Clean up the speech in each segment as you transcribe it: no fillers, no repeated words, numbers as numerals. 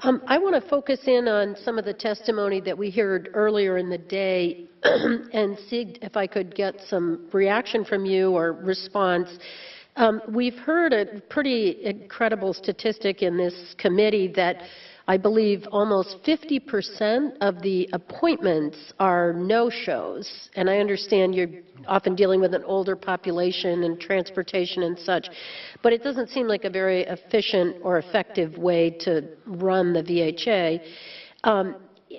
I want to focus in on some of the testimony that we heard earlier in the day and see if I could get some reaction from you or response. We've heard a pretty incredible statistic in this committee that I believe almost 50% of the appointments are no-shows, and I understand you're often dealing with an older population and transportation and such, but it doesn't seem like a very efficient or effective way to run the VHA.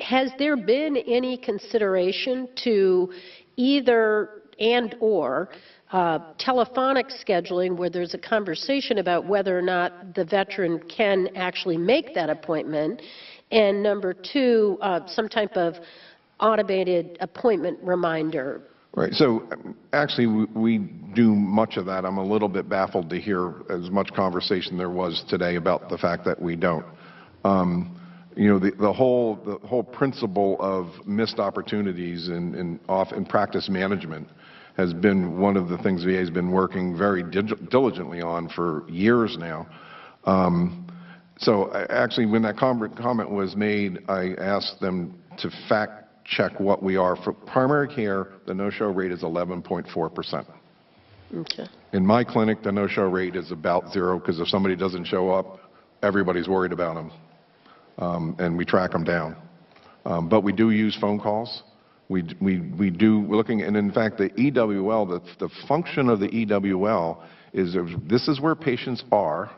Has there been any consideration to either and or telephonic scheduling where there's a conversation about whether or not the veteran can actually make that appointment, and number two, some type of automated appointment reminder? Right. So actually, we do much of that. I'm a little bit baffled to hear as much conversation there was today about the fact that we don't. You know, the whole principle of missed opportunities in practice management has been one of the things VA has been working very diligently on for years now. So actually, when that comment was made, I asked them to fact check what we are. For primary care, the no-show rate is 11.4%. Okay. In my clinic, the no-show rate is about 0, because if somebody doesn't show up, everybody's worried about them, and we track them down. But we do use phone calls. We're looking, and in fact, the EWL, the function of the EWL is this is where patients are,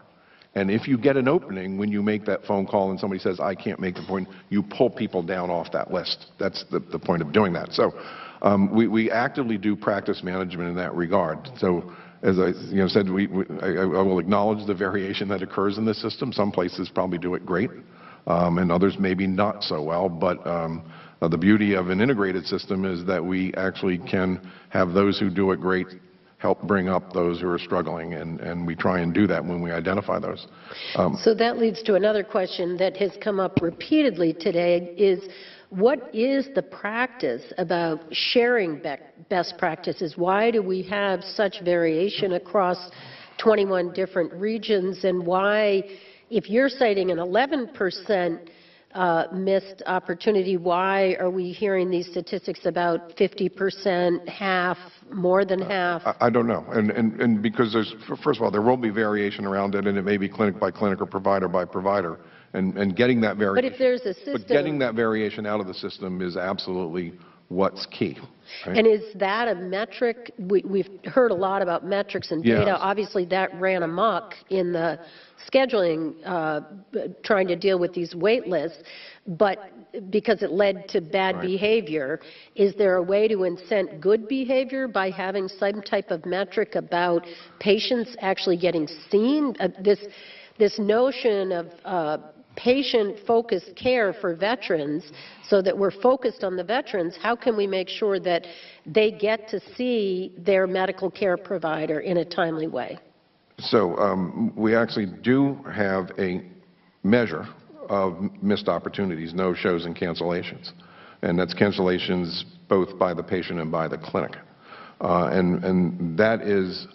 and if you get an opening when you make that phone call and somebody says, I can't make the point, you pull people down off that list. That's the point of doing that. So we actively do practice management in that regard. So as I said, I will acknowledge the variation that occurs in the system. Some places probably do it great, and others maybe not so well, but the beauty of an integrated system is that we actually can have those who do it great help bring up those who are struggling, and we try and do that when we identify those. So that leads to another question that has come up repeatedly today is, what is the practice about sharing best practices? Why do we have such variation across 21 different regions, and why, if you're citing an 11% missed opportunity, why are we hearing these statistics about 50%, half, more than half? I don't know, and because there's, first of all, there will be variation around it, and it may be clinic by clinic or provider by provider, and getting that variation. But if there's a system, but getting that variation out of the system is absolutely what's key. Right? And is that a metric? We've heard a lot about metrics and data. Yes. Obviously, that ran amok in the scheduling, trying to deal with these wait lists, but because it led to bad behavior, is there a way to incent good behavior by having some type of metric about patients actually getting seen? This notion of patient-focused care for veterans, so that we're focused on the veterans, how can we make sure that they get to see their medical care provider in a timely way? So we actually do have a measure of missed opportunities, no-shows and cancellations. And that's cancellations both by the patient and by the clinic. And that is,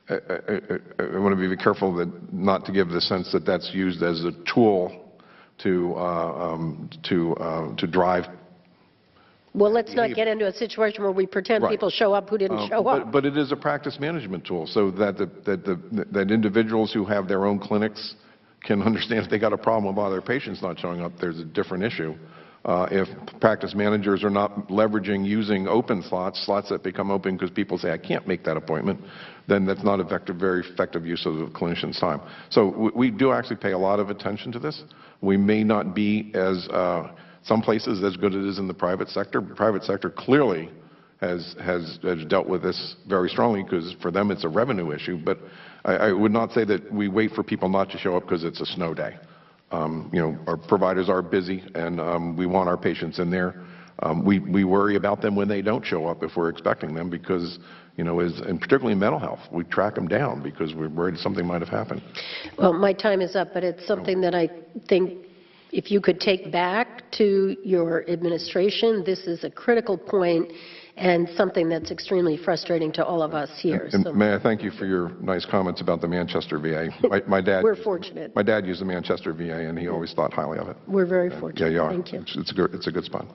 I want to be very careful that not to give the sense that that's used as a tool to drive. Well, let's not get into a situation where we pretend people show up who didn't show up. But it is a practice management tool, so that individuals who have their own clinics can understand if they got a problem with other patients not showing up, there's a different issue. If practice managers are not leveraging using open slots that become open because people say, I can't make that appointment, then that's not a very effective use of the clinician's time. So we do actually pay a lot of attention to this. We may not be as, some places, as good as it is in the private sector. The private sector clearly has dealt with this very strongly because for them it's a revenue issue, but I would not say that we wait for people not to show up because it's a snow day. Our providers are busy, and we want our patients in there. We worry about them when they don't show up if we're expecting them because, and particularly in mental health, we track them down because we're worried something might have happened. Well, my time is up, but it's something that I think if you could take back to your administration, this is a critical point, and something that's extremely frustrating to all of us here. And So may I thank you for your nice comments about the Manchester VA. My dad, we're fortunate. my dad used the Manchester VA, and he always thought highly of it. We're very fortunate. Yeah, you are. Thank you. It's a good spot.